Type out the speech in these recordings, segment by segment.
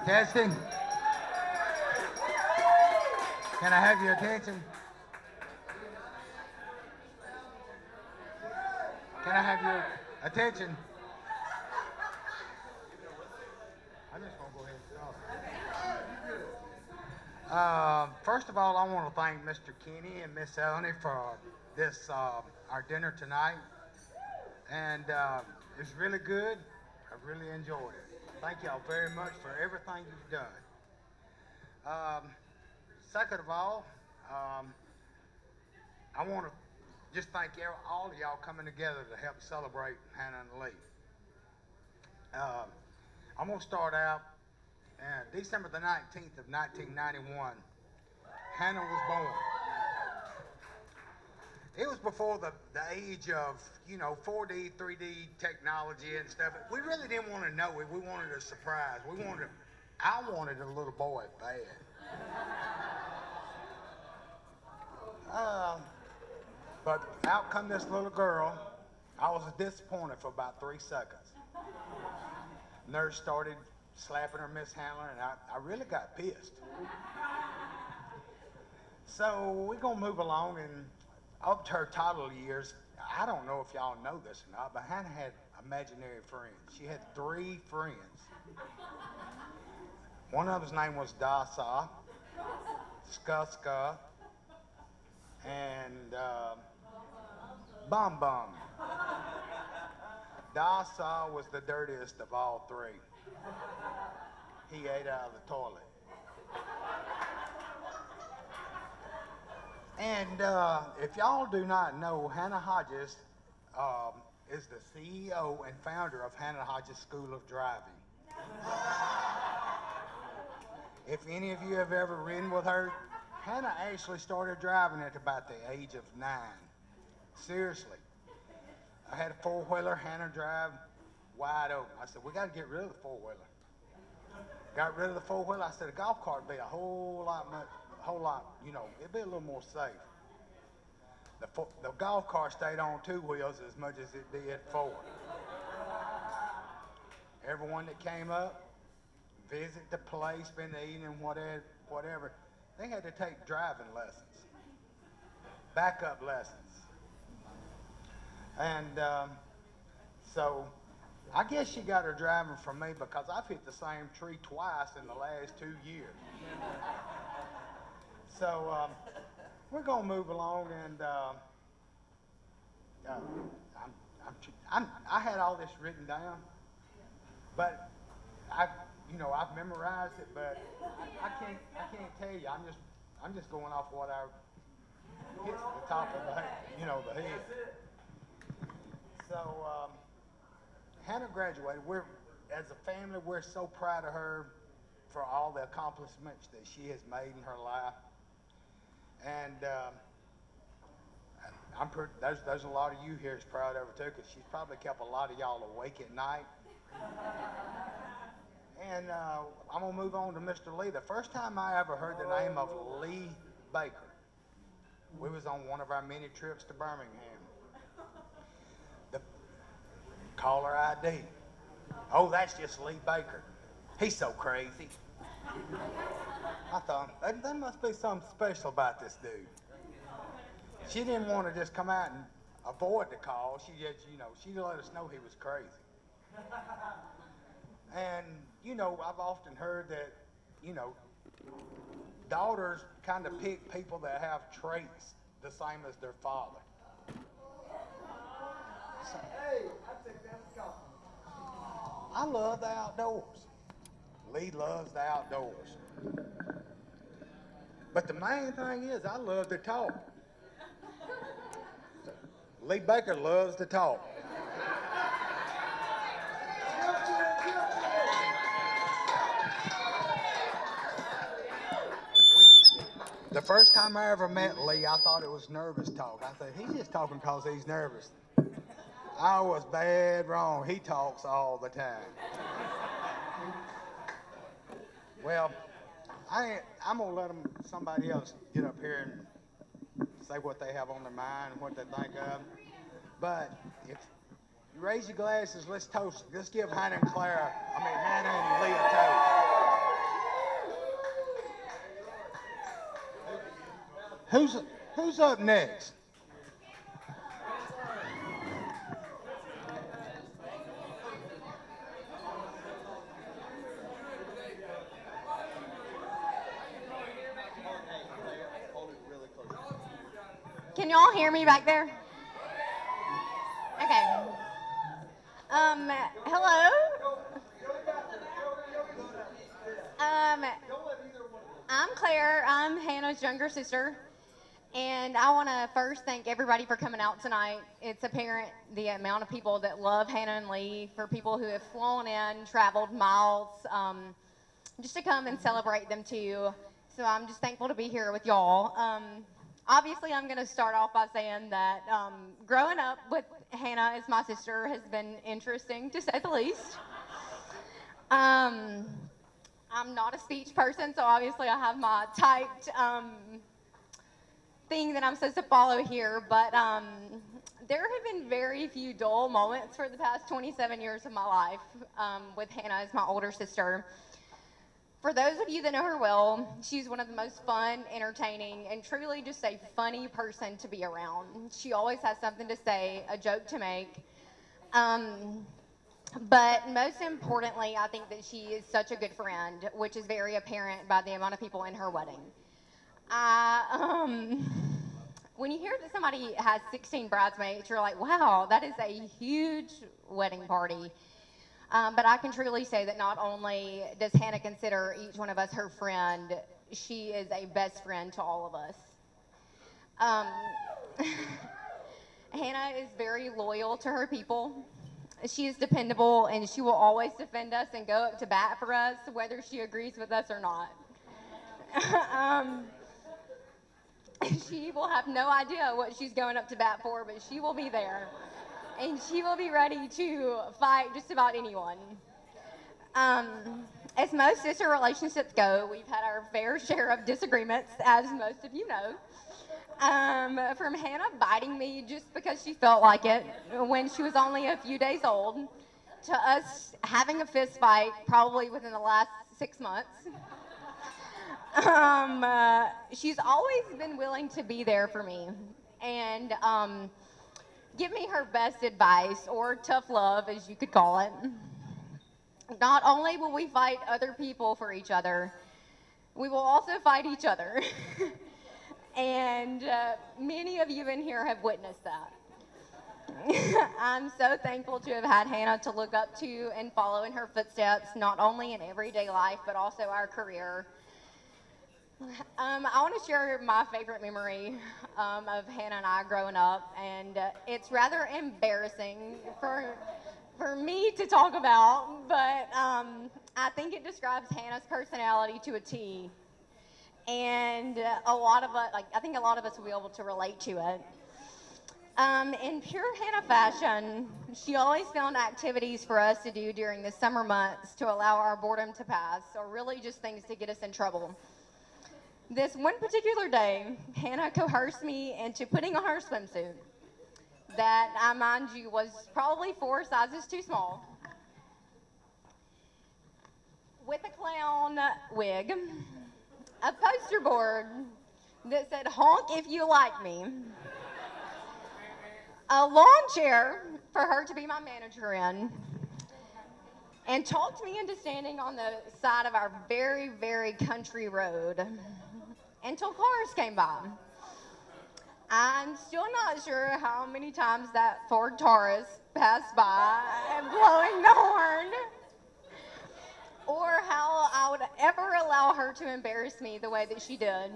Testing. Can I have your attention? Can I have your attention? I'm just gonna go ahead and start. First of all, I want to thank Mr. Kenny and Miss Eleni for this our dinner tonight, and it's really good. I really enjoyed it. Thank y'all very much for everything you've done. Um, Second of all, um, I want to just thank all of y'all coming together to help celebrate Hannah and Lee. Um, I'm going to start out December the 19th of 1991. Hannah was born. It was before the age of, 4D, 3D technology and stuff. We really didn't want to know it. We wanted a surprise. I wanted a little boy bad. Um, but out come this little girl. I was disappointed for about 3 seconds. Nurse started slapping her mishandler, and I really got pissed. So we're going to move along, and up to her toddler years, I don't know if y'all know this or not, but Hannah had imaginary friends. She had 3 friends. One of them's name was Dasa, Ska, and Bum Bum. Dasa was the dirtiest of all 3. He ate out of the toilet. And if y'all do not know, Hannah Hodges is the CEO and founder of Hannah Hodges School of Driving. If any of you have ever ridden with her, Hannah actually started driving at about the age of 9. Seriously. I had a 4-wheeler, Hannah drive wide open. I said, we got to get rid of the 4-wheeler. Got rid of the 4-wheeler. I said, a golf cart would be a whole lot, it'd be a little more safe. The golf cart stayed on 2 wheels as much as it did 4. Everyone that came up, visit the place, spend the evening, whatever, they had to take driving lessons, backup lessons. And so I guess she got her driving from me because I've hit the same tree twice in the last 2 years. So we're gonna move along, and I had all this written down, but I've memorized it, but I can't tell you. I'm just going off what I hit the top of the head. So Hannah graduated. As a family, we're so proud of her for all the accomplishments that she has made in her life. And there's a lot of you here that's proud of her too, because she's probably kept a lot of y'all awake at night. And I'm gonna move on to Mr. Lee. The first time I ever heard the name of Lee Baker, we was on one of our many trips to Birmingham. The caller ID. Oh, that's just Lee Baker. He's so crazy. I thought, there must be something special about this dude. She didn't want to just come out and avoid the call. She just, she let us know he was crazy. And, I've often heard that, daughters kind of pick people that have traits the same as their father. So, hey, I take that as compliment. I love the outdoors. Lee loves the outdoors. But the main thing is, I love to talk. Lee Baker loves to talk. The first time I ever met Lee, I thought it was nervous talk. I said, he's just talking because he's nervous. I was bad wrong. He talks all the time. Well, I'm going to let somebody else get up here and say what they have on their mind and what they think of. But if you raise your glasses, let's toast. Let's give Hannah and Hannah and Lee a toast. Who's who's up next? Can y'all hear me back there? Okay. Hello. Um, I'm Claire. I'm Hannah's younger sister. And I want to first thank everybody for coming out tonight. It's apparent the amount of people that love Hannah and Lee, for people who have flown in, traveled miles, just to come and celebrate them too. So I'm just thankful to be here with y'all. Obviously, I'm going to start off by saying that growing up with Hannah as my sister has been interesting, to say the least. Um, I'm not a speech person, so obviously I have my typed thing that I'm supposed to follow here, but there have been very few dull moments for the past 27 years of my life with Hannah as my older sister. For those of you that know her well, she's one of the most fun, entertaining, and truly just a funny person to be around. She always has something to say, a joke to make. But most importantly, I think that she is such a good friend, which is very apparent by the amount of people in her wedding. When you hear that somebody has 16 bridesmaids, you're like, wow, that is a huge wedding party. But I can truly say that not only does Hannah consider each one of us her friend, she is a best friend to all of us. Um, Hannah is very loyal to her people. She is dependable, and she will always defend us and go up to bat for us, whether she agrees with us or not. um, she will have no idea what she's going up to bat for, but she will be there. And she will be ready to fight just about anyone. Um, as most sister relationships go, we've had our fair share of disagreements, as most of you know. From Hannah biting me just because she felt like it when she was only a few days old, to us having a fist fight probably within the last 6 months. She's always been willing to be there for me and give me her best advice, or tough love, as you could call it. Not only will we fight other people for each other, we will also fight each other. And many of you in here have witnessed that. I'm so thankful to have had Hannah to look up to and follow in her footsteps, not only in everyday life, but also our career. I want to share my favorite memory of Hannah and I growing up, and it's rather embarrassing for me to talk about, but I think it describes Hannah's personality to a T, and a lot of us, like I think a lot of us will be able to relate to it. In pure Hannah fashion, she always found activities for us to do during the summer months to allow our boredom to pass, or really just things to get us in trouble. This one particular day, Hannah coerced me into putting on her swimsuit that, I mind you, was probably 4 sizes too small, with a clown wig, a poster board that said, "Honk if you like me," a lawn chair for her to be my manager in, and talked me into standing on the side of our very, very country road until cars came by. I'm still not sure how many times that Ford Taurus passed by blowing the horn, or how I would ever allow her to embarrass me the way that she did.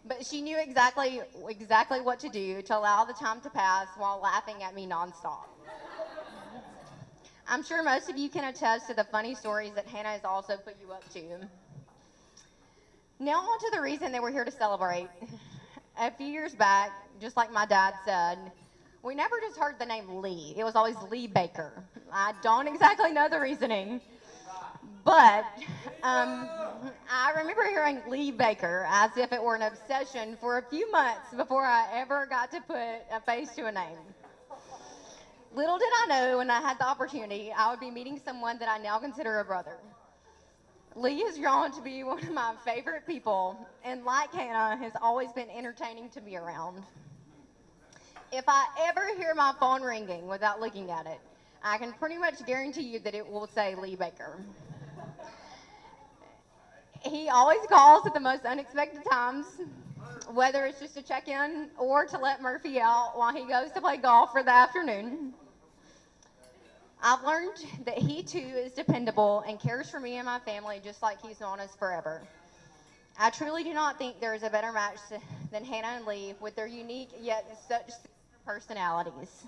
But she knew exactly what to do to allow the time to pass while laughing at me nonstop. I'm sure most of you can attest to the funny stories that Hannah has also put you up to. Now on to the reason that we're here to celebrate. A few years back, just like my dad said, we never just heard the name Lee. It was always Lee Baker. I don't exactly know the reasoning, but I remember hearing Lee Baker as if it were an obsession for a few months before I ever got to put a face to a name. Little did I know when I had the opportunity, I would be meeting someone that I now consider a brother. Lee has grown to be one of my favorite people, and like Hannah, has always been entertaining to be around. If I ever hear my phone ringing without looking at it, I can pretty much guarantee you that it will say Lee Baker. He always calls at the most unexpected times, whether it's just to check in or to let Murphy out while he goes to play golf for the afternoon. I've learned that he too is dependable and cares for me and my family just like he's known us forever. I truly do not think there is a better match than Hannah and Lee with their unique yet such similar personalities.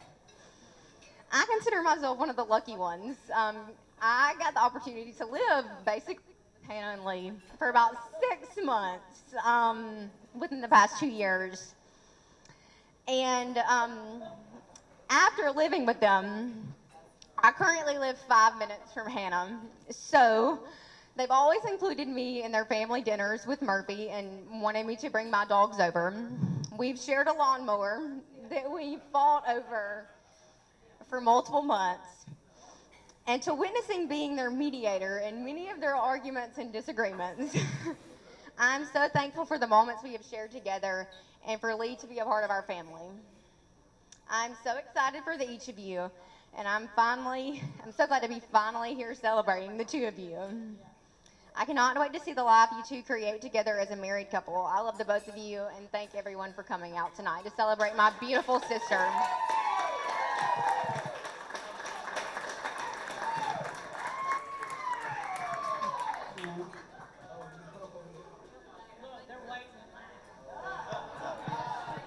I consider myself one of the lucky ones. I got the opportunity to live basically with Hannah and Lee for about 6 months within the past 2 years. And after living with them, I currently live 5 minutes from Hannah. So they've always included me in their family dinners with Murphy and wanted me to bring my dogs over. We've shared a lawnmower that we fought over for multiple months. And to witnessing being their mediator in many of their arguments and disagreements. I'm so thankful for the moments we have shared together and for Lee to be a part of our family. I'm so excited for each of you, and I'm so glad to be finally here celebrating the two of you. I cannot wait to see the life you two create together as a married couple. I love the both of you, and thank everyone for coming out tonight to celebrate my beautiful sister.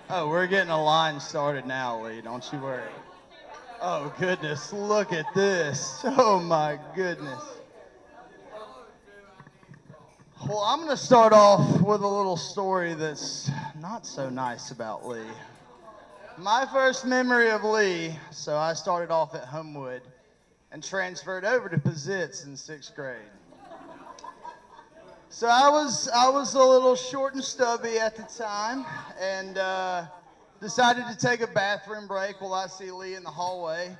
Oh, we're getting a line started now, Lee. Don't you worry. Oh, goodness. Look at this. Oh, my goodness. Well, I'm going to start off with a little story that's not so nice about Lee. My first memory of Lee, so I started off at Homewood and transferred over to Pizitz in 6th grade. So I was a little short and stubby at the time, and decided to take a bathroom break while I see Lee in the hallway.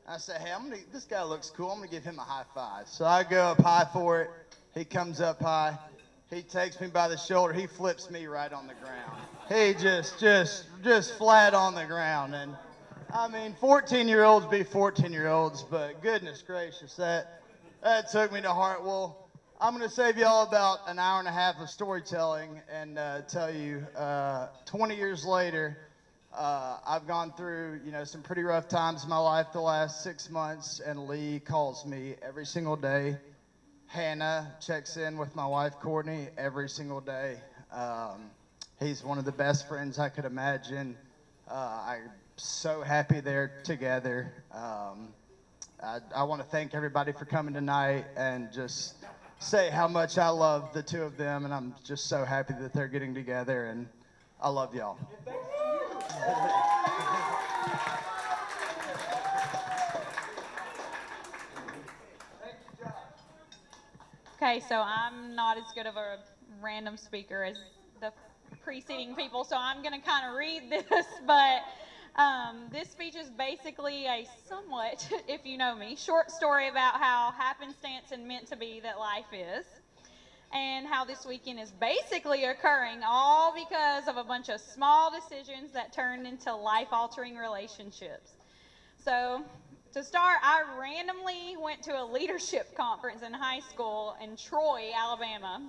I said, hey, this guy looks cool. I'm gonna give him a high five. So I go up high for it. He comes up high. He takes me by the shoulder. He flips me right on the ground. He just flat on the ground. And I mean, 14-year-olds be 14-year-olds, but goodness gracious, that took me to heart. Well, I'm going to save y'all about an hour and a half of storytelling and tell you 20 years later, I've gone through, some pretty rough times in my life the last 6 months, and Lee calls me every single day. Hannah checks in with my wife, Courtney, every single day. He's one of the best friends I could imagine. I'm so happy they're together. I want to thank everybody for coming tonight and just say how much I love the two of them, and I'm just so happy that they're getting together, and I love y'all. Okay, so I'm not as good of a random speaker as the preceding people, so I'm going to kind of read this, but this speech is basically a somewhat, if you know me, short story about how happenstance and meant to be that life is, and how this weekend is basically occurring all because of a bunch of small decisions that turned into life-altering relationships. So, to start, I randomly went to a leadership conference in high school in Troy, Alabama,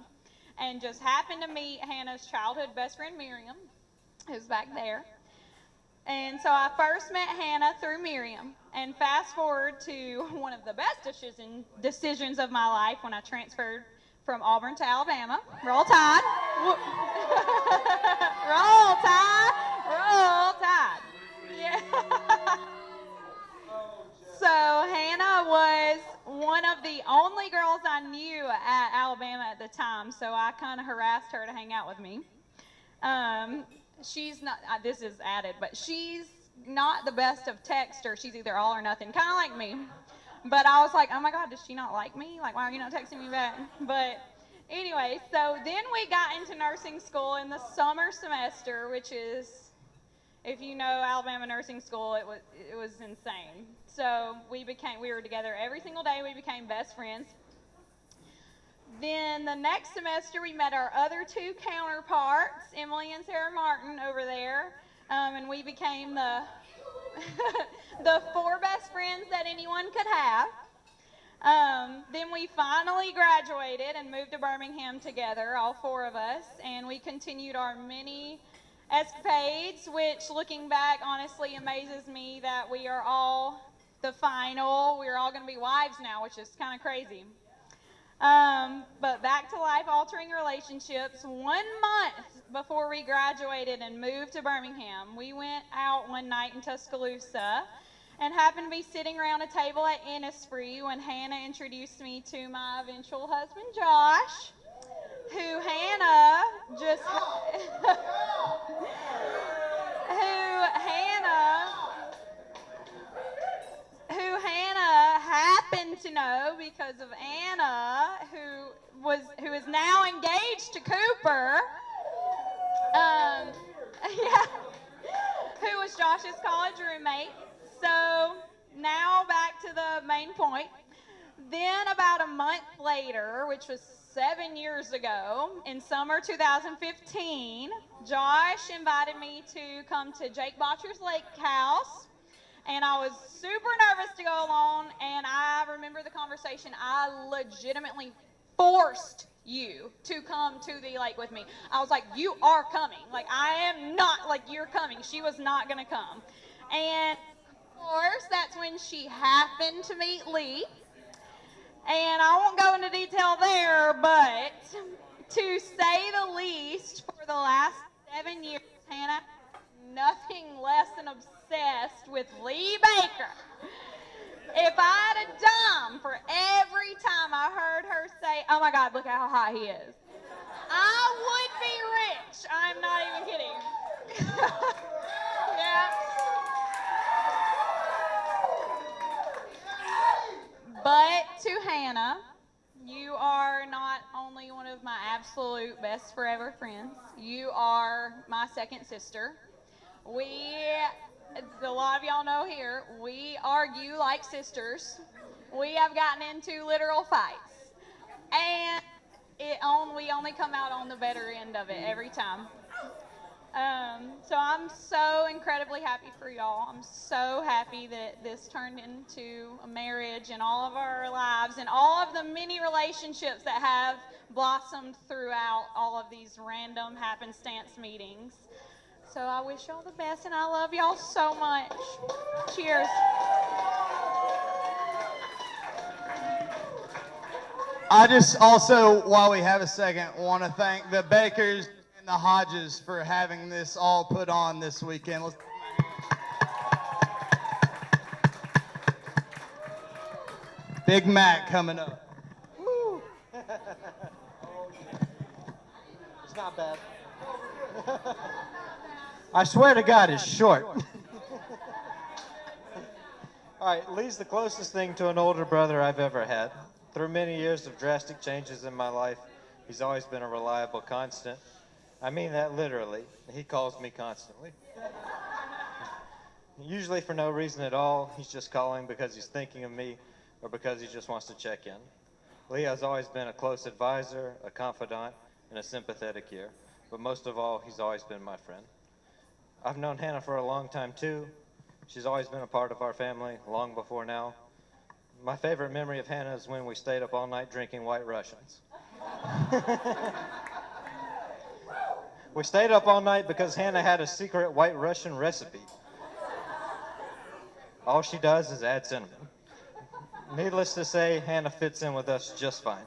and just happened to meet Hannah's childhood best friend, Miriam, who's back there. And so I first met Hannah through Miriam, and fast forward to one of the best decisions of my life when I transferred from Auburn to Alabama. Roll Tide. Roll Tide. Roll Tide. Yeah. So Hannah was one of the only girls I knew at Alabama at the time, so I kind of harassed her to hang out with me. She's not, this is added, but she's not the best of texters. She's either all or nothing, kind of like me. But I was like, oh my God, does she not like me? Like, why are you not texting me back? But anyway, so then we got into nursing school in the summer semester, which is, if you know Alabama nursing school, it was insane. So we were together every single day. We became best friends. Then the next semester, we met our other two counterparts, Emily and Sarah Martin, over there, and we became the the four best friends that anyone could have. Then we finally graduated and moved to Birmingham together, all four of us, and we continued our many escapades, which, looking back, honestly amazes me that we are all we're all going to be wives now, which is kind of crazy. But back to life-altering relationships. 1 month before we graduated and moved to Birmingham, we went out one night in Tuscaloosa and happened to be sitting around a table at Innisfree when Hannah introduced me to my eventual husband, Josh, who Hannah just... who Hannah happened to know because of Anna, who is now engaged to Cooper. Yeah, who was Josh's college roommate. So now back to the main point. Then about a month later, which was 7 years ago, in summer 2015, Josh invited me to come to Jake Botcher's lake house. And I was super nervous to go alone, and I remember the conversation. I legitimately forced you to come to the lake with me. I was like, you are coming. Like, I am not, like, you're coming. She was not going to come. And, of course, that's when she happened to meet Lee. And I won't go into detail there, but to say the least, for the last 7 years, Hannah, nothing less than obsessed with Lee Baker. If I had a dime for every time I heard her say, oh my God, look how hot he is, I would be rich. I'm not even kidding. Yeah. But to Hannah, you are not only one of my absolute best forever friends, you are my second sister. A lot of y'all know here, we argue like sisters. We have gotten into literal fights. And we only come out on the better end of it every time. So I'm so incredibly happy for y'all. I'm so happy that this turned into a marriage in all of our lives and all of the many relationships that have blossomed throughout all of these random happenstance meetings. So I wish y'all the best, and I love y'all so much. Cheers. I just also, while we have a second, want to thank the Bakers and the Hodges for having this all put on this weekend. Big Mac coming up. Woo. It's not bad. I swear to God, it's short. All right, Lee's the closest thing to an older brother I've ever had. Through many years of drastic changes in my life, he's always been a reliable constant. I mean that literally. He calls me constantly. Usually for no reason at all. He's just calling because he's thinking of me or because he just wants to check in. Lee has always been a close advisor, a confidant, and a sympathetic ear. But most of all, he's always been my friend. I've known Hannah for a long time, too. She's always been a part of our family, long before now. My favorite memory of Hannah is when we stayed up all night drinking White Russians. We stayed up all night because Hannah had a secret White Russian recipe. All she does is add cinnamon. Needless to say, Hannah fits in with us just fine.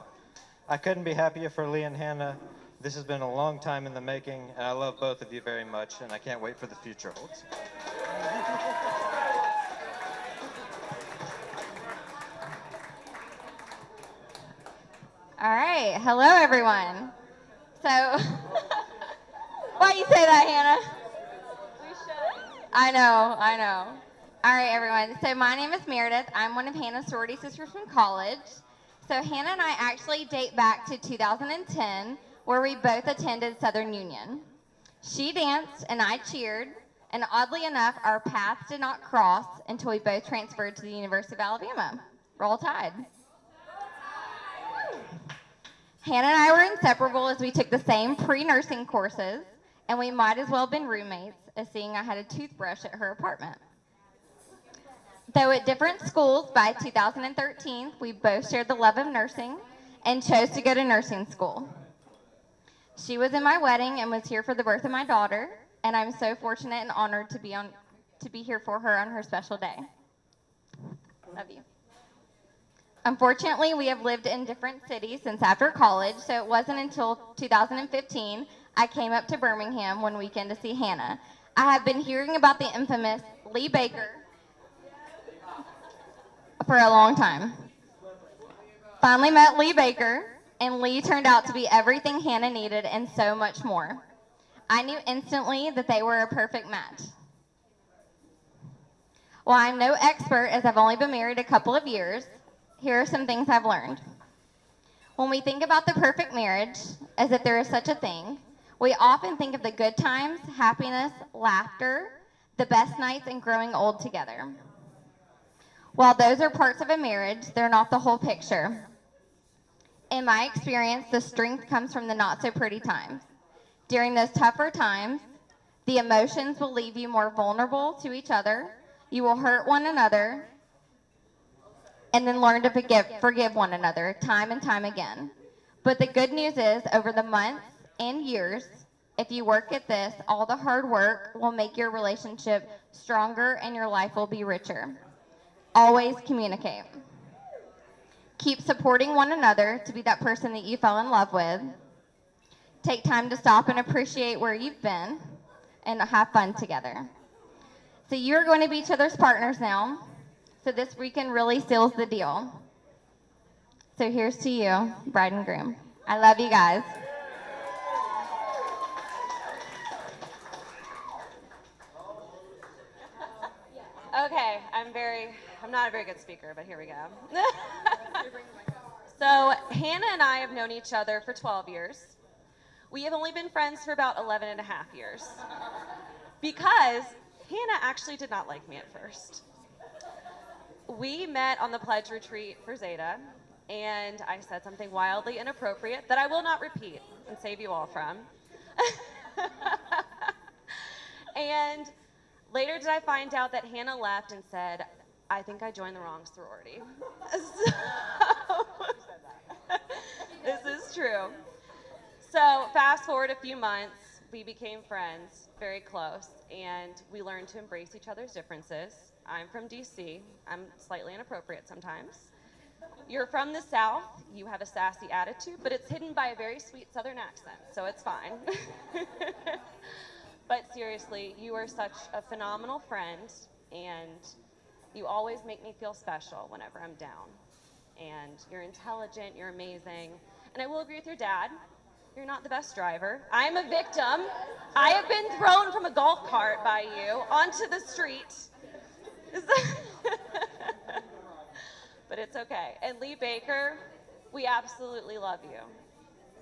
I couldn't be happier for Lee and Hannah. This has been a long time in the making, and I love both of you very much, and I can't wait for the future holds. All right. Hello, everyone. So, why you say that, Hannah? We should. I know. All right, everyone. So my name is Meredith. I'm one of Hannah's sorority sisters from college. So Hannah and I actually date back to 2010, where we both attended Southern Union. She danced and I cheered, and oddly enough, our paths did not cross until we both transferred to the University of Alabama. Roll Tide. Hannah and I were inseparable as we took the same pre-nursing courses, and we might as well have been roommates, as seeing I had a toothbrush at her apartment. Though at different schools by 2013, we both shared the love of nursing and chose to go to nursing school. She was in my wedding and was here for the birth of my daughter, and I'm so fortunate and honored to be here for her on her special day. Love you. Unfortunately, we have lived in different cities since after college, so it wasn't until 2015 I came up to Birmingham one weekend to see Hannah. I have been hearing about the infamous Lee Baker for a long time. Finally met Lee Baker, and Lee turned out to be everything Hannah needed and so much more. I knew instantly that they were a perfect match. While I'm no expert, as I've only been married a couple of years, here are some things I've learned. When we think about the perfect marriage, as if there is such a thing, we often think of the good times, happiness, laughter, the best nights, and growing old together. While those are parts of a marriage, they're not the whole picture. In my experience, the strength comes from the not so pretty times. During those tougher times, the emotions will leave you more vulnerable to each other. You will hurt one another, and then learn to forgive one another time and time again. But the good news is, over the months and years, if you work at this, all the hard work will make your relationship stronger and your life will be richer. Always communicate. Keep supporting one another to be that person that you fell in love with. Take time to stop and appreciate where you've been and have fun together. So you're going to be each other's partners now. So this weekend really seals the deal. So here's to you, bride and groom. I love you guys. Okay, I'm not a very good speaker, but here we go. So Hannah and I have known each other for 12 years. We have only been friends for about 11 and a half years. Because Hannah actually did not like me at first. We met on the pledge retreat for Zeta, and I said something wildly inappropriate that I will not repeat and save you all from. And later did I find out that Hannah left and said, I think I joined the wrong sorority. So, this is true. So fast forward a few months, we became friends, very close, and we learned to embrace each other's differences. I'm from DC. I'm slightly inappropriate sometimes. You're from the South. You have a sassy attitude, but it's hidden by a very sweet Southern accent, so it's fine. But seriously, you are such a phenomenal friend, and you always make me feel special whenever I'm down. And you're intelligent, you're amazing. And I will agree with your dad. You're not the best driver. I'm a victim. I have been thrown from a golf cart by you onto the street. But it's okay. And Lee Baker, we absolutely love you.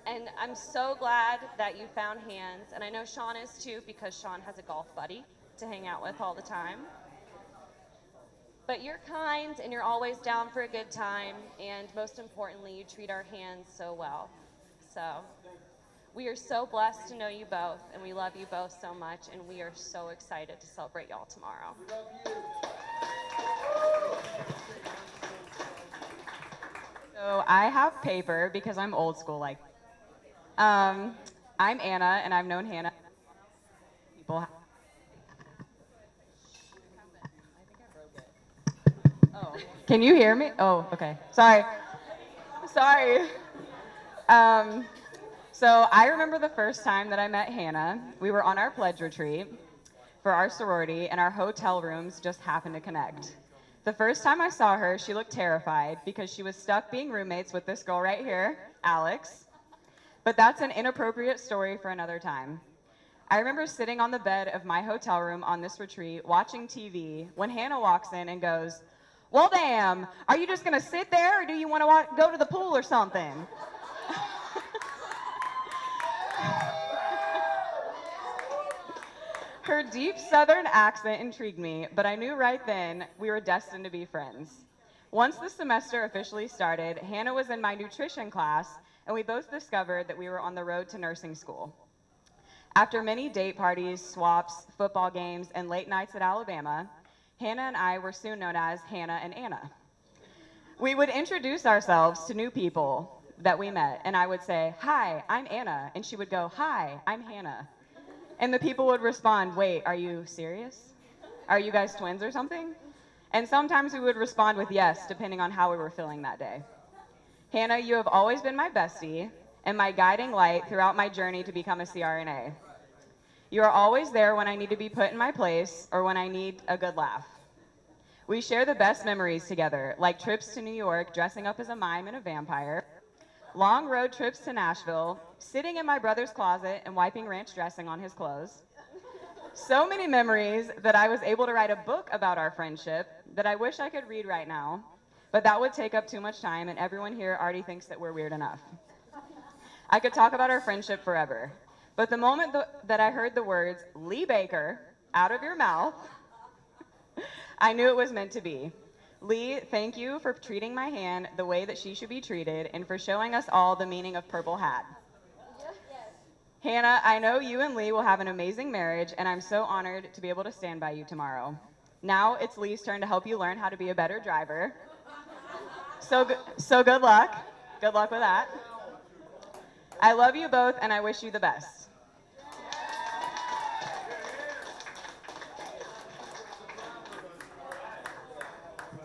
And I'm so glad that you found hands. And I know Sean is too, because Sean has a golf buddy to hang out with all the time. But you're kind and you're always down for a good time. And most importantly, you treat our hands so well. So we are so blessed to know you both, and we love you both so much, and we are so excited to celebrate y'all tomorrow. So I have paper because I'm old school. I'm Anna, and I've known Hannah. People. Oh, can you hear me? Oh, okay. Sorry. So I remember the first time that I met Hannah. We were on our pledge retreat for our sorority, and our hotel rooms just happened to connect. The first time I saw her, she looked terrified because she was stuck being roommates with this girl right here, Alex. But that's an inappropriate story for another time. I remember sitting on the bed of my hotel room on this retreat, watching TV, when Hannah walks in and goes, "Well, damn, are you just gonna sit there, or do you want to go to the pool or something?" Her deep Southern accent intrigued me, but I knew right then we were destined to be friends. Once the semester officially started, Hannah was in my nutrition class, and we both discovered that we were on the road to nursing school. After many date parties, swaps, football games, and late nights at Alabama, Hannah and I were soon known as Hannah and Anna. We would introduce ourselves to new people that we met, and I would say, "Hi, I'm Anna," and she would go, "Hi, I'm Hannah." And the people would respond, "Wait, are you serious? Are you guys twins or something?" And sometimes we would respond with yes, depending on how we were feeling that day. Hannah, you have always been my bestie and my guiding light throughout my journey to become a CRNA. You are always there when I need to be put in my place or when I need a good laugh. We share the best memories together, like trips to New York dressing up as a mime and a vampire, long road trips to Nashville, sitting in my brother's closet and wiping ranch dressing on his clothes. So many memories that I was able to write a book about our friendship that I wish I could read right now, but that would take up too much time and everyone here already thinks that we're weird enough. I could talk about our friendship forever, but the moment that I heard the words Lee Baker out of your mouth, I knew it was meant to be. Lee, thank you for treating my hand the way that she should be treated and for showing us all the meaning of purple hat. Hannah, I know you and Lee will have an amazing marriage, and I'm so honored to be able to stand by you tomorrow. Now it's Lee's turn to help you learn how to be a better driver. So good luck. Good luck with that. I love you both, and I wish you the best.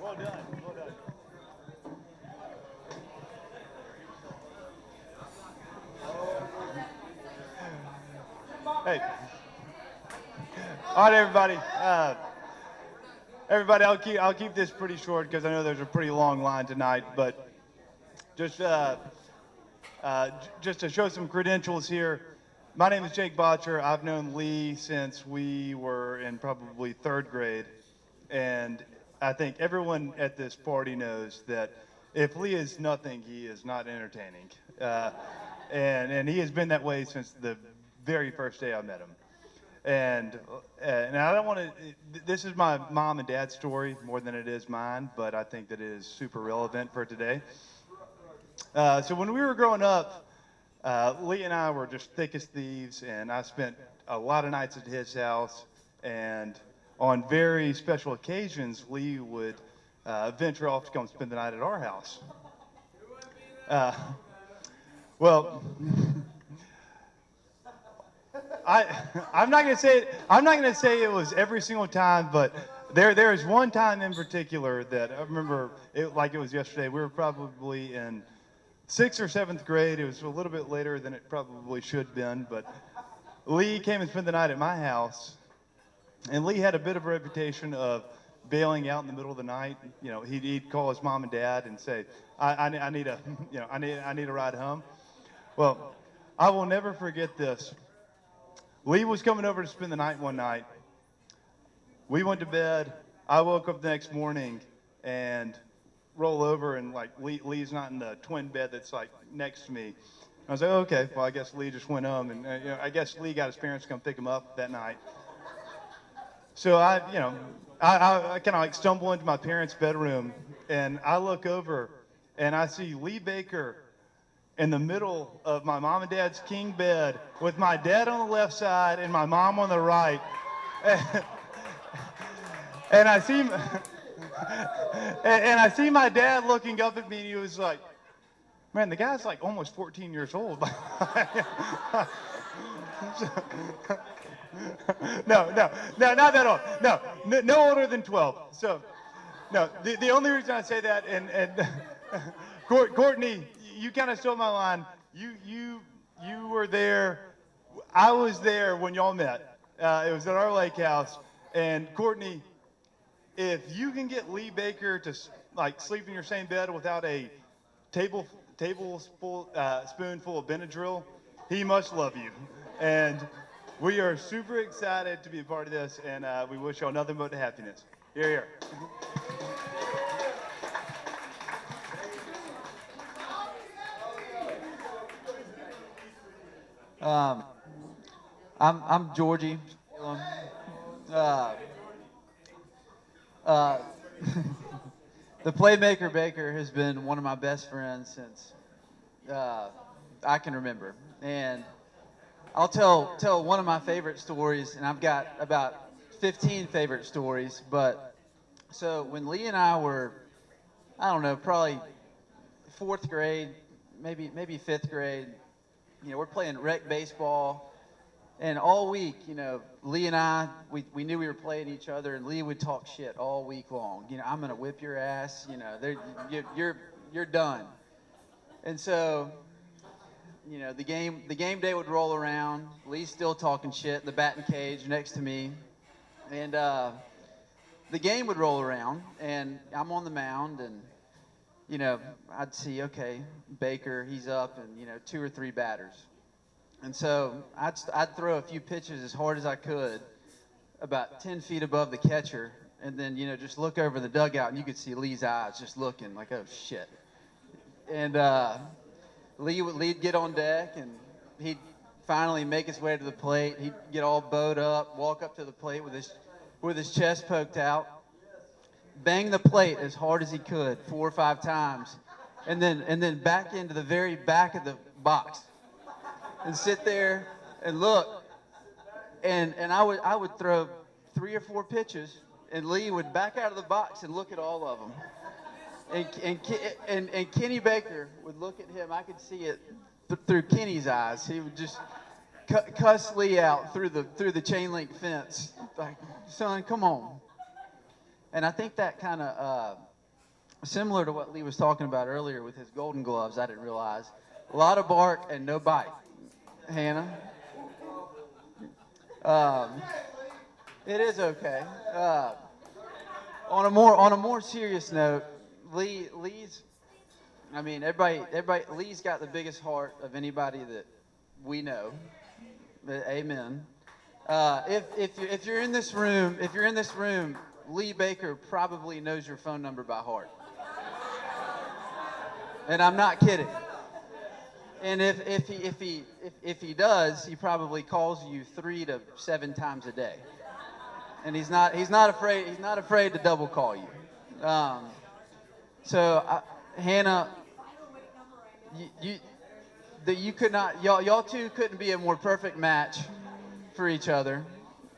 Well done. Well done. Hey. All right, everybody. Everybody, I'll keep this pretty short because I know there's a pretty long line tonight. But just to show some credentials here, my name is Jake Botcher. I've known Lee since we were in probably third grade, and I think everyone at this party knows that if Lee is nothing, he is not entertaining, and he has been that way since the very first day I met him. And I don't want to. This is my mom and dad's story more than it is mine, but I think that it is super relevant for today. So when we were growing up, Lee and I were just thick as thieves, and I spent a lot of nights at his house. And on very special occasions, Lee would venture off to come spend the night at our house. Well. I'm not gonna say it was every single time, but there is one time in particular that I remember it like it was yesterday. We were probably in 6th or 7th grade. It was a little bit later than it probably should have been, but Lee came and spent the night at my house, and Lee had a bit of a reputation of bailing out in the middle of the night. You know, he'd call his mom and dad and say, I need a ride home." Well, I will never forget this. Lee was coming over to spend the night one night. We went to bed. I woke up the next morning and roll over, and like Lee's not in the twin bed that's like next to me. I was like, okay, well I guess Lee just went home, and I guess Lee got his parents to come pick him up that night. So I kind of like stumble into my parents' bedroom, and I look over, and I see Lee Baker in the middle of my mom and dad's king bed with my dad on the left side and my mom on the right. And I see my dad looking up at me, and he was like, "Man, the guy's like almost 14 years old." No, not that old. No older than 12. So, no, the only reason I say that, and Courtney, you kind of stole my line. You were there. I was there when y'all met. It was at our lake house. And Courtney, if you can get Lee Baker to like sleep in your same bed without a tablespoonful of Benadryl, he must love you. And we are super excited to be a part of this, and we wish y'all nothing but happiness. Here, here. I'm Georgie. Uh, the Playmaker Baker has been one of my best friends since I can remember. And I'll tell one of my favorite stories, and I've got about 15 favorite stories. But so when Lee and I were, I don't know, probably fourth grade, maybe fifth grade, we're playing rec baseball. And all week, Lee and I, we knew we were playing each other, and Lee would talk shit all week long. I'm gonna whip your ass. You're done. And so, the game day would roll around. Lee's still talking shit in the batting cage next to me, and the game would roll around, and I'm on the mound, and I'd see, okay, Baker, he's up, and two or three batters. And so I'd throw a few pitches as hard as I could, about 10 feet above the catcher, and then just look over the dugout, and you could see Lee's eyes just looking like, oh shit. And Lee'd get on deck, and he'd finally make his way to the plate. He'd get all bowed up, walk up to the plate with his chest poked out, bang the plate as hard as he could 4 or 5 times, and then back into the very back of the box. And sit there and look, and I would throw 3 or 4 pitches, and Lee would back out of the box and look at all of them. And Kenny Baker would look at him. I could see it through Kenny's eyes. He would just cuss Lee out through the chain link fence, like, son, come on. And I think that kind of similar to what Lee was talking about earlier with his Golden Gloves. I didn't realize a lot of bark and no bite. Hannah. It is okay. On a more serious note, Lee's got the biggest heart of anybody that we know. Amen. If you're in this room, Lee Baker probably knows your phone number by heart. And I'm not kidding. And if he does, he probably calls you 3 to 7 times a day, and he's not afraid to double call you. Hannah, you could not, y'all two couldn't be a more perfect match for each other.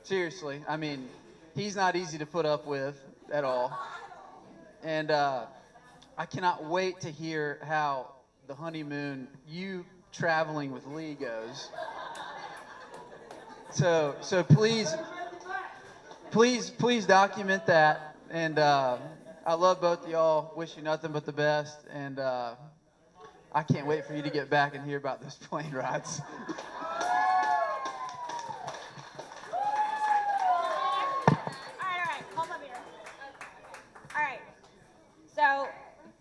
Seriously, I mean, he's not easy to put up with at all, and I cannot wait to hear how the honeymoon, you traveling with Lee, goes. So please document that. And I love both of y'all. Wish you nothing but the best. And I can't wait for you to get back and hear about those plane rides. All right, hold up here. All right. So,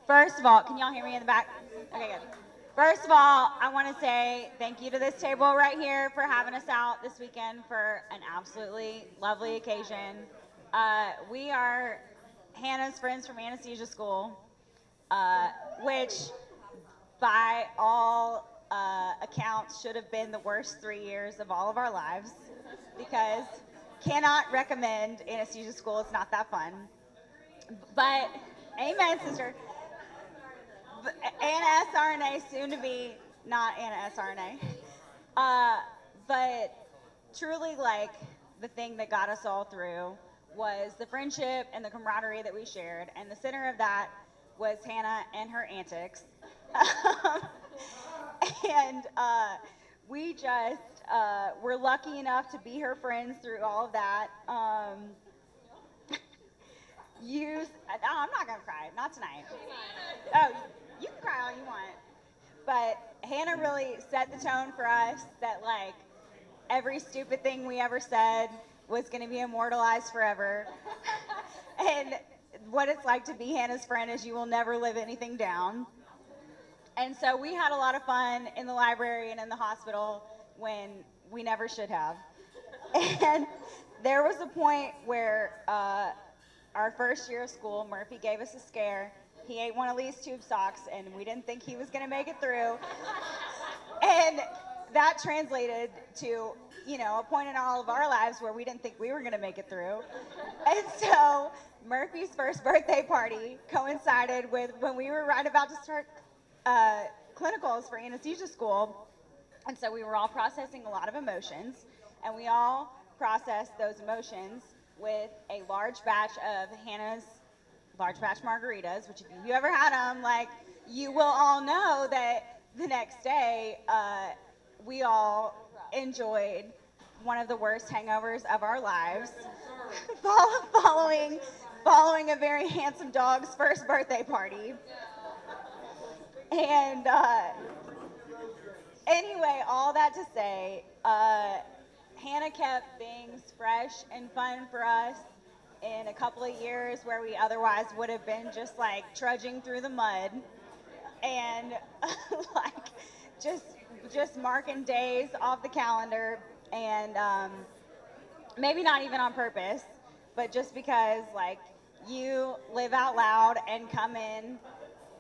first of all, can y'all hear me in the back? Okay, good. First of all, I want to say thank you to this table right here for having us out this weekend for an absolutely lovely occasion. We are Hannah's friends from anesthesia school, which by all accounts should have been the worst 3 years of all of our lives, because cannot recommend anesthesia school. It's not that fun. But, amen, sister. Anna SRNA, soon to be not Anna SRNA. But truly, like, the thing that got us all through was the friendship and the camaraderie that we shared. And the center of that was Hannah and her antics. And we just were lucky enough to be her friends through all of that. I'm not going to cry. Not tonight. Oh, you can cry all you want. But Hannah really set the tone for us that, like, every stupid thing we ever said was going to be immortalized forever. And what it's like to be Hannah's friend is you will never live anything down. And so we had a lot of fun in the library and in the hospital when we never should have. And there was a point where our first year of school, Murphy gave us a scare. He ate one of Lee's tube socks, and we didn't think he was going to make it through. And that translated to, a point in all of our lives where we didn't think we were going to make it through. And so Murphy's first birthday party coincided with when we were right about to start clinicals for anesthesia school. And so we were all processing a lot of emotions, and we all processed those emotions with a large batch of Hannah's large batch margaritas, which if you ever had them, like, you will all know that the next day we all enjoyed one of the worst hangovers of our lives, following a very handsome dog's first birthday party. And anyway, all that to say, Hannah kept things fresh and fun for us in a couple of years where we otherwise would have been just like trudging through the mud and like just marking days off the calendar, and maybe not even on purpose, but just because like you live out loud and come in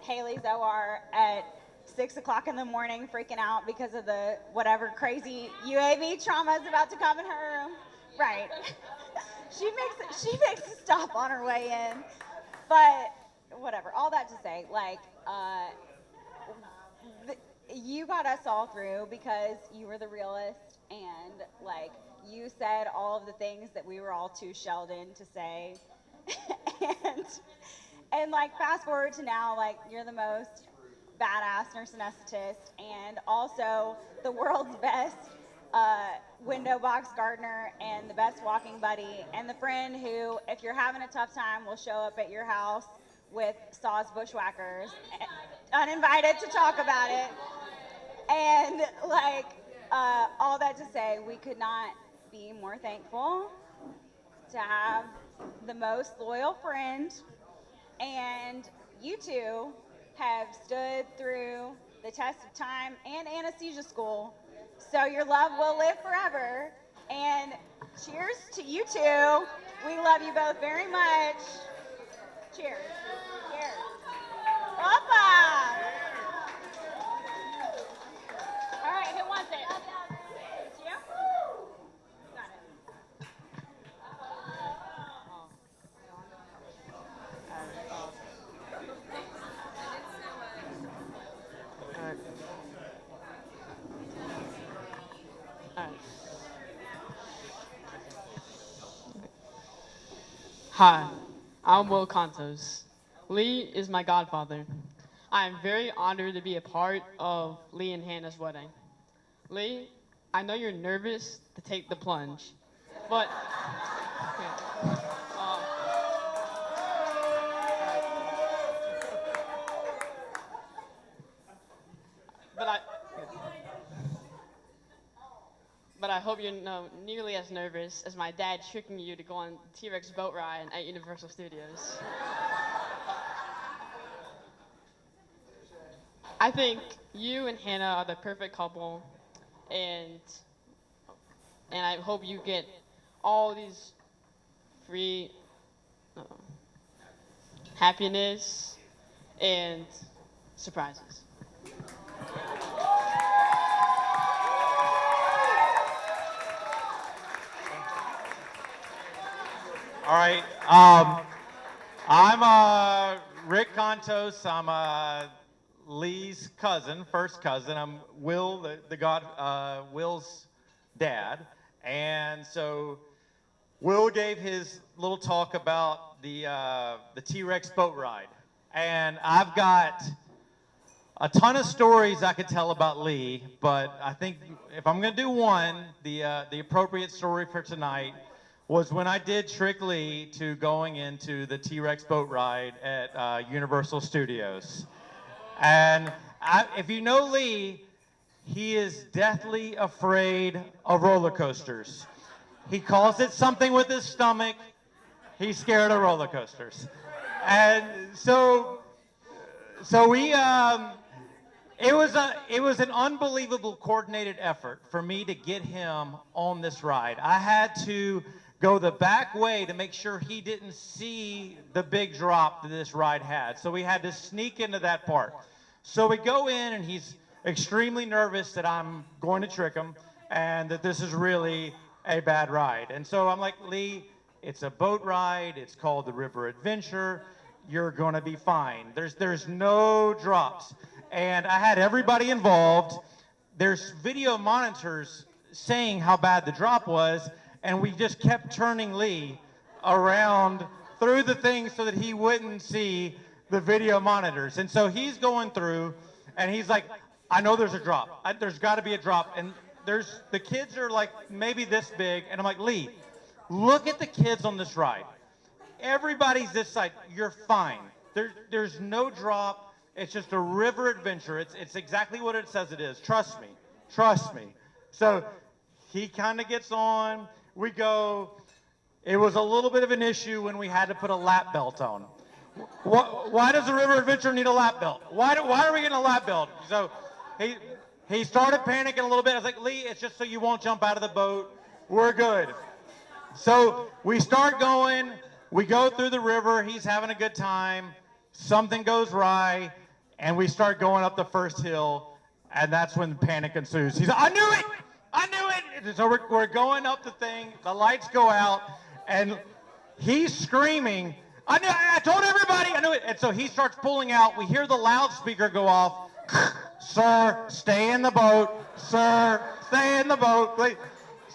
Haley's OR at 6 o'clock in the morning freaking out because of the whatever crazy UAV trauma is about to come in her room. Right. She makes a stop on her way in. But whatever. All that to say, like, you got us all through because you were the realist, and like you said all of the things that we were all too shelled in to say. and like fast forward to now, like you're the most badass nurse anesthetist and also the world's best window box gardener and the best walking buddy and the friend who, if you're having a tough time, will show up at your house with Saw's Bushwhackers, uninvited to talk about it. And like all that to say, we could not be more thankful to have the most loyal friend, and you two have stood through the test of time and anesthesia school, so your love will live forever. And cheers to you two. We love you both very much. Cheers. Cheers. Opa! All right, who wants it? It's you? Got it. Hi, I'm Will Contos. Lee is my godfather. I am very honored to be a part of Lee and Hannah's wedding. Lee, I know you're nervous to take the plunge, but okay. Uh, but I but I hope you're no nearly as nervous as my dad tricking you to go on T-Rex boat ride at Universal Studios. I think you and Hannah are the perfect couple, and I hope you get all these free happiness and surprises. All right. I'm Rick Contos. I'm Lee's cousin, first cousin. I'm Will, Will's dad. And so Will gave his little talk about the T-Rex boat ride. And I've got a ton of stories I could tell about Lee, but I think if I'm going to do one, the appropriate story for tonight was when I did trick Lee to going into the T-Rex boat ride at Universal Studios. And if you know Lee, he is deathly afraid of roller coasters. He calls it something with his stomach. He's scared of roller coasters. And so we, it was an unbelievable coordinated effort for me to get him on this ride. I had to go the back way to make sure he didn't see the big drop that this ride had. So we had to sneak into that part. So we go in, and he's extremely nervous that I'm going to trick him and that this is really a bad ride. And so I'm like, Lee, it's a boat ride. It's called the River Adventure. You're going to be fine. There's no drops. and I had everybody involved. There's video monitors saying how bad the drop was, and we just kept turning Lee around through the thing so that he wouldn't see the video monitors. And so he's going through, and he's like, I know there's a drop. There's got to be a drop. And the kids are like maybe this big, and I'm like, Lee, look at the kids on this ride. Everybody's this side. You're fine. There's no drop. It's just a river adventure. It's exactly what it says it is. Trust me. Trust me. So he kind of gets on. We go. It was a little bit of an issue when we had to put a lap belt on. Why does a river adventure need a lap belt? Why are we getting a lap belt? So he started panicking a little bit. I was like, Lee, it's just so you won't jump out of the boat. We're good. So we start going. We go through the river. He's having a good time. Something goes awry, and we start going up the first hill, and that's when panic ensues. He's like, I knew it! I knew it! So we're going up the thing. The lights go out, and he's screaming, I told everybody, I knew it. And so he starts pulling out. We hear the loudspeaker go off. Sir, stay in the boat. Sir, stay in the boat.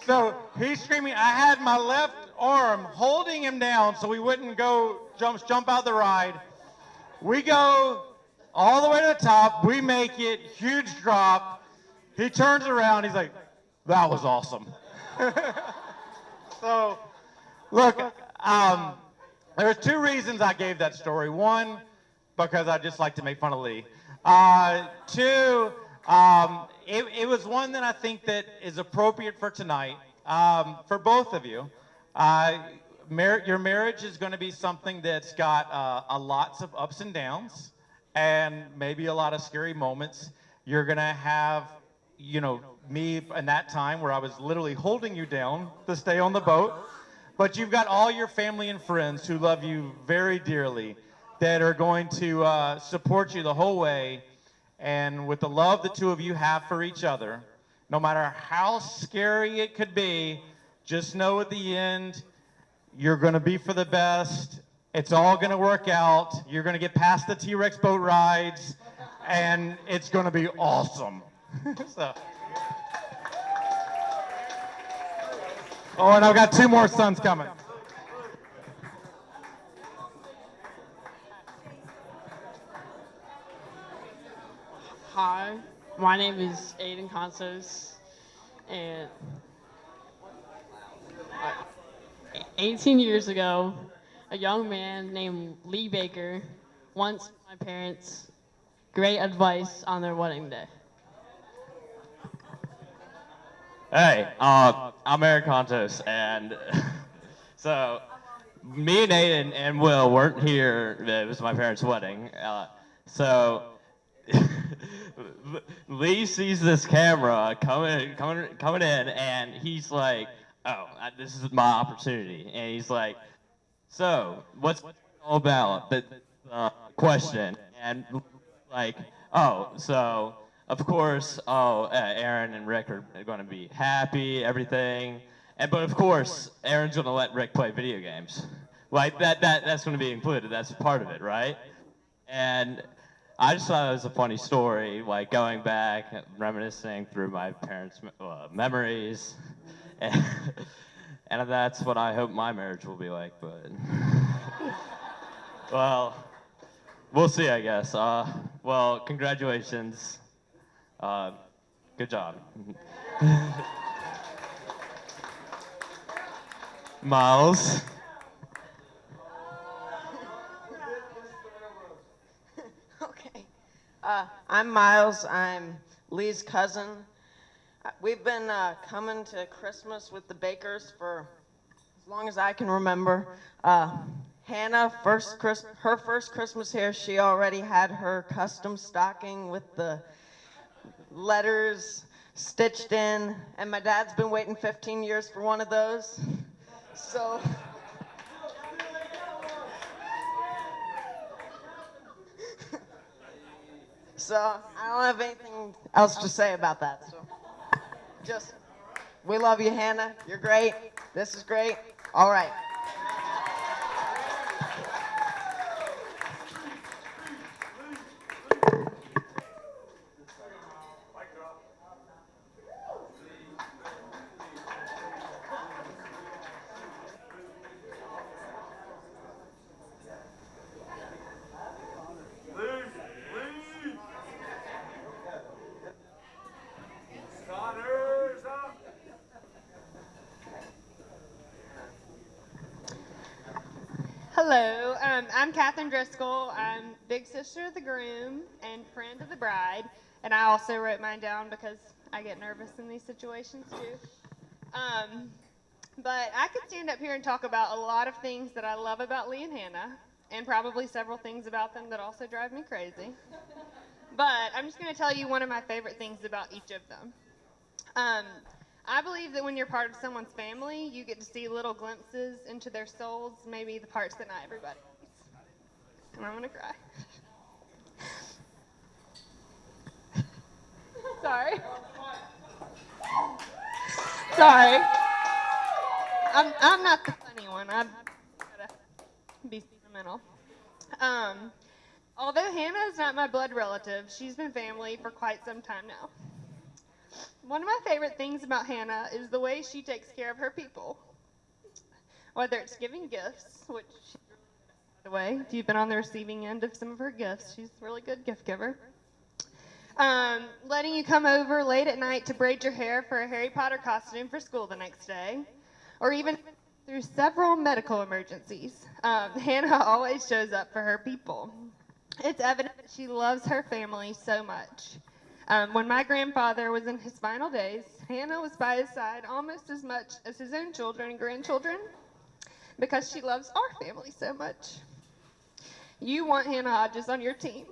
So he's screaming. I had my left arm holding him down so we wouldn't go jump out the ride. We go all the way to the top. We make it. Huge drop. He turns around. He's like, that was awesome. So, look, there's two reasons I gave that story. One, because I just like to make fun of Lee. Two, it was one that I think that is appropriate for tonight, for both of you. Your marriage is going to be something that's got lots of ups and downs, and maybe a lot of scary moments. You're going to have, me in that time where I was literally holding you down to stay on the boat. But you've got all your family and friends who love you very dearly that are going to support you the whole way. And with the love the two of you have for each other, no matter how scary it could be, just know at the end, you're going to be for the best. It's all going to work out. You're going to get past the T-Rex boat rides, and it's going to be awesome. So. Oh, and I've got two more sons coming. Hi, my name is Aiden Consos, and 18 years ago, a young man named Lee Baker once gave my parents great advice on their wedding day. Hey, I'm Eric Contos, and so me and Aiden and Will weren't here. It was my parents' wedding. So Lee sees this camera coming in, and he's like, "Oh, this is my opportunity." And he's like, "So, what's it all about?" The question, and like, "Oh, so." Of course, Aaron and Rick are going to be happy, everything. But of course, Aaron's going to let Rick play video games. Like, that's going to be included. That's part of it, right? And I just thought it was a funny story, like going back, reminiscing through my parents' memories. And that's what I hope my marriage will be like. But, well, we'll see, I guess. Well, congratulations. Good job. Miles. Okay. I'm Miles. I'm Lee's cousin. We've been coming to Christmas with the Bakers for as long as I can remember. Hannah, her first Christmas here, she already had her custom stocking with the letters stitched in, and my dad's been waiting 15 years for one of those. So I don't have anything else to say about that. So just, we love you, Hannah. You're great. This is great. All right. Hello, I'm Catherine Driscoll. I'm big sister of the groom and friend of the bride, and I also wrote mine down because I get nervous in these situations too. But I could stand up here and talk about a lot of things that I love about Lee and Hannah, and probably several things about them that also drive me crazy. But I'm just going to tell you one of my favorite things about each of them. Um, I believe that when you're part of someone's family, you get to see little glimpses into their souls, maybe the parts that not everybody sees. And I'm going to cry. Sorry. Sorry. I'm not the funny one. I'm gotta be sentimental. Um, Although Hannah is not my blood relative, she's been family for quite some time now. One of my favorite things about Hannah is the way she takes care of her people. Whether it's giving gifts, which she's really good at, by the way. If you've been on the receiving end of some of her gifts, she's a really good gift giver. Letting you come over late at night to braid your hair for a Harry Potter costume for school the next day, or even through several medical emergencies. Hannah always shows up for her people. It's evident that she loves her family so much. When my grandfather was in his final days, Hannah was by his side almost as much as his own children and grandchildren because she loves our family so much. You want Hannah Hodges on your team.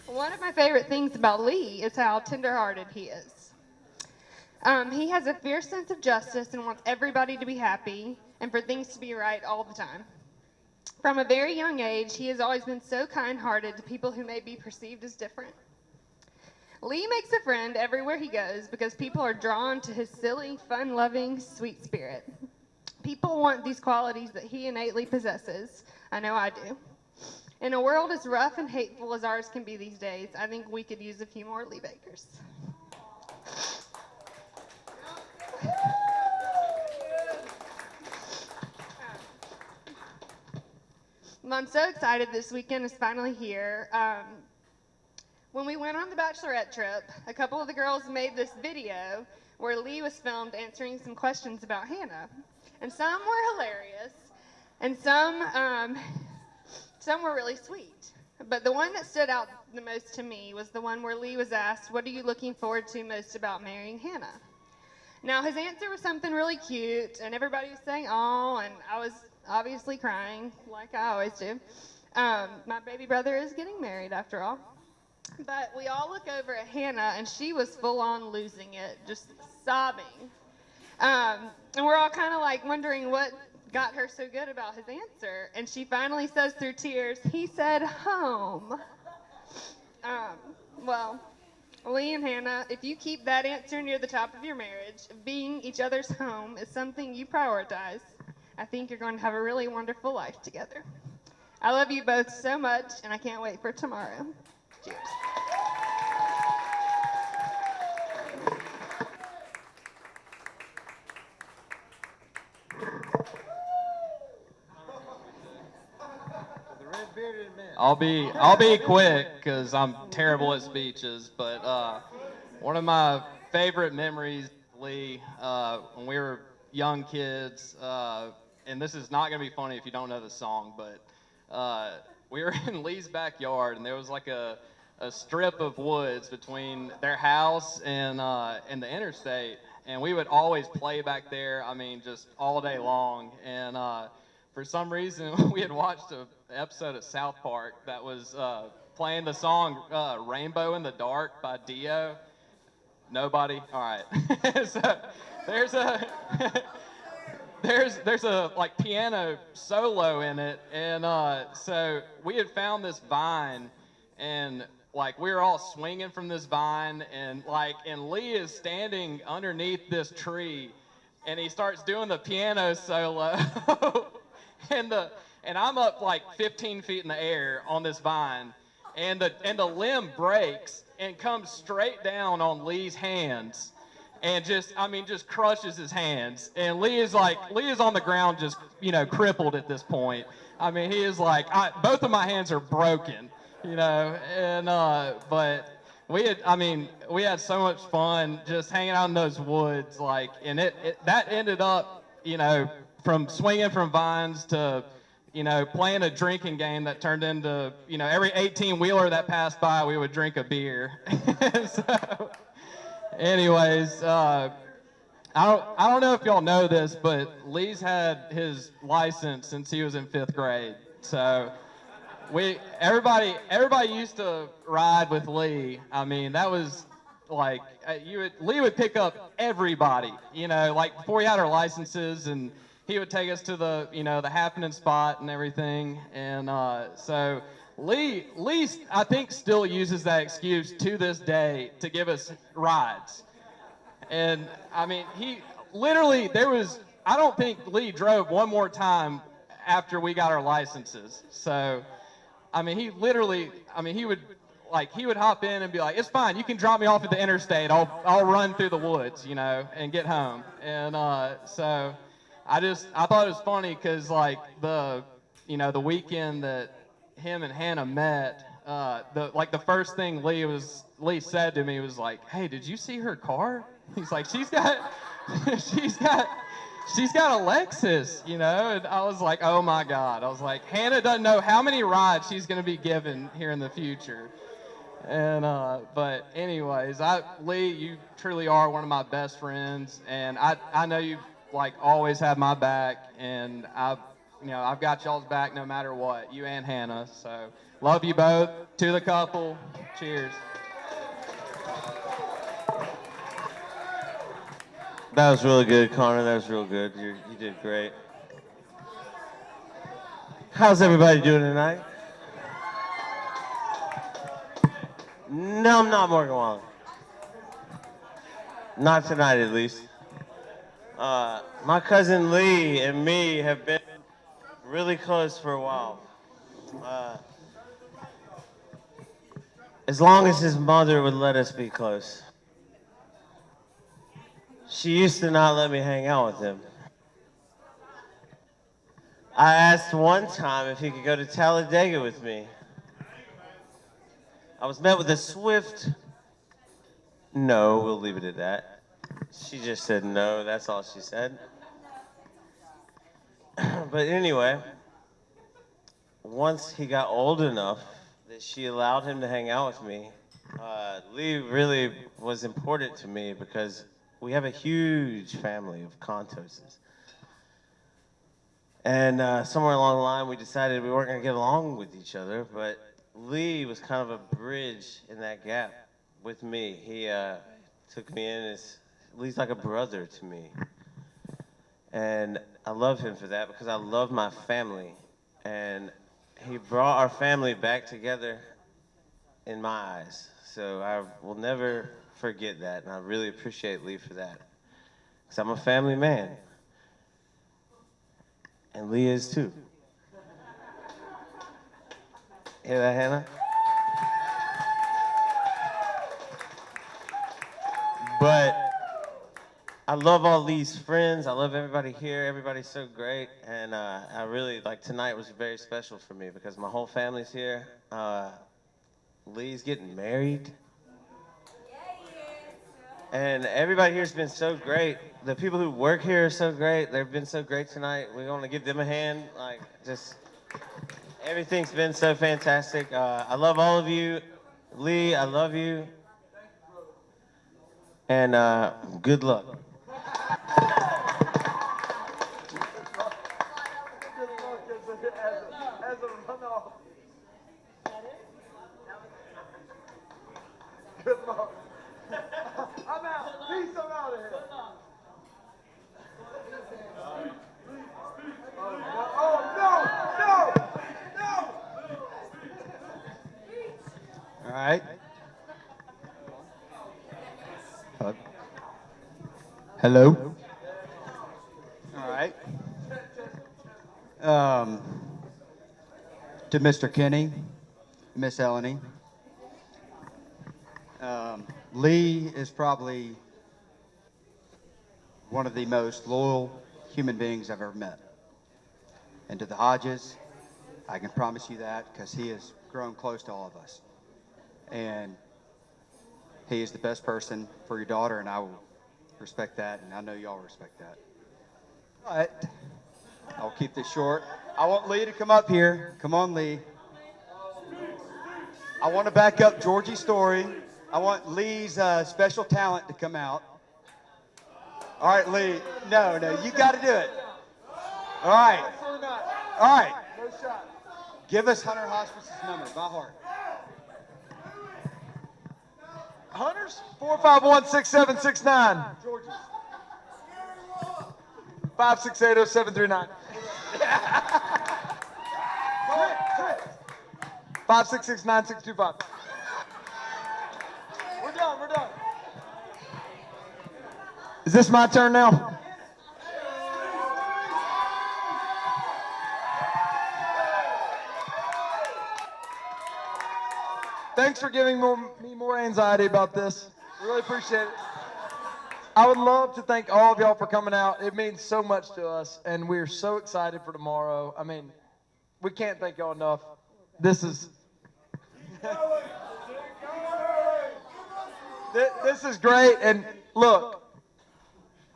One of my favorite things about Lee is how tenderhearted he is. He has a fierce sense of justice and wants everybody to be happy and for things to be right all the time. From a very young age, he has always been so kind-hearted to people who may be perceived as different. Lee makes a friend everywhere he goes because people are drawn to his silly, fun-loving, sweet spirit. People want these qualities that he innately possesses. I know I do. In a world as rough and hateful as ours can be these days, I think we could use a few more Lee Bakers. Well, I'm so excited this weekend is finally here. When we went on the bachelorette trip, a couple of the girls made this video where Lee was filmed answering some questions about Hannah. And some were hilarious, and some were really sweet. But the one that stood out the most to me was the one where Lee was asked, "What are you looking forward to most about marrying Hannah?" Now, his answer was something really cute, and everybody was saying, "Oh," and I was obviously crying, like I always do. My baby brother is getting married, after all. But we all look over at Hannah, and she was full on losing it, just sobbing. And we're all kind of like wondering what got her so good about his answer. And she finally says through tears, he said home. Well, Lee and Hannah, if you keep that answer near the top of your marriage, being each other's home is something you prioritize, I think you're going to have a really wonderful life together. I love you both so much, and I can't wait for tomorrow. Cheers. I'll be quick because I'm terrible at speeches. But one of my favorite memories, Lee, when we were young kids, and this is not gonna be funny if you don't know the song, but we were in Lee's backyard, and there was like a strip of woods between their house and the interstate, and we would always play back there. I mean, just all day long. And for some reason, we had watched an episode of South Park that was playing the song "Rainbow in the Dark" by Dio. Nobody? All right. So there's a there's a like piano solo in it, and so we had found this vine, and like we were all swinging from this vine, and Lee is standing underneath this tree, and he starts doing the piano solo, and I'm up like 15 feet in the air on this vine, and the limb breaks and comes straight down on Lee's hands, and just crushes his hands. And Lee is on the ground, just crippled at this point. I mean, he is like, both of my hands are broken, and but we had so much fun just hanging out in those woods, and that ended up from swinging from vines to, playing a drinking game that turned into, every 18-wheeler that passed by, we would drink a beer. So, anyways, I don't know if y'all know this, but Lee's had his license since he was in 5th grade. So everybody used to ride with Lee. I mean, that was like Lee would pick up everybody, like before we had our licenses, and he would take us to the the happening spot and everything. And so Lee I think still uses that excuse to this day to give us rides. And I mean, he literally, I don't think Lee drove one more time after we got our licenses. So, I mean, he would hop in and be like, it's fine, you can drop me off at the interstate. I'll run through the woods, and get home. And so I thought it was funny because like the weekend that him and Hannah met, the first thing Lee said to me was like, hey, did you see her car? He's like, she's got a Lexus, and I was like, oh my God. I was like, Hannah doesn't know how many rides she's going to be given here in the future. And, but anyways, Lee, you truly are one of my best friends, and I know you like always have my back, and I've got y'all's back no matter what, you and Hannah. So love you both. To the couple, cheers. That was really good, Connor. That was real good. You did great. How's everybody doing tonight? No, I'm not Morgan Wallen. Not tonight, at least. My cousin Lee and me have been really close for a while. As long as his mother would let us be close. She used to not let me hang out with him. I asked one time if he could go to Talladega with me. I was met with a swift no. We'll leave it at that. She just said no. That's all she said. But anyway, once he got old enough that she allowed him to hang out with me, Lee really was important to me because we have a huge family of Contoses. And somewhere along the line, we decided we weren't going to get along with each other, but Lee was kind of a bridge in that gap with me. He took me in as, Lee's like a brother to me. And I love him for that because I love my family. And he brought our family back together in my eyes. So I will never forget that, and I really appreciate Lee for that. Because I'm a family man. And Lee is too. Hear that, Hannah? But I love all Lee's friends. I love everybody here. Everybody's so great. And I really, like, tonight was very special for me because my whole family's here. Lee's getting married. And everybody here's been so great. The people who work here are so great. They've been so great tonight. We want to give them a hand. Like, just everything's been so fantastic. I love all of you. Lee, I love you. And good luck. Good luck. I'm out. Peace, I'm out of here. Oh, no. All right. Hello. All right. To Mr. Kenny, Miss Eleni, Lee is probably one of the most loyal human beings I've ever met. And to the Hodges, I can promise you that because he has grown close to all of us. And he is the best person for your daughter, and I will respect that, and I know y'all respect that. But I'll keep this short. I want Lee to come up here. Come on, Lee. I want to back up Georgie's story. I want Lee's special talent to come out. All right, Lee. No, you got to do it. All right. All right. Give us Hunter Hospice's number by heart. Hunters? 451-6769. 568-0739. 566-9625. We're done. Is this my turn now? Thanks for giving me more anxiety about this. Really appreciate it. I would love to thank all of y'all for coming out. It means so much to us, and we're so excited for tomorrow. I mean, we can't thank y'all enough. This is this is great. And look,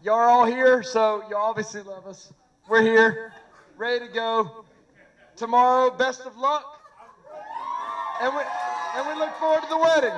y'all are all here, so you obviously love us. We're here, ready to go. Tomorrow, best of luck. And we look forward to the wedding.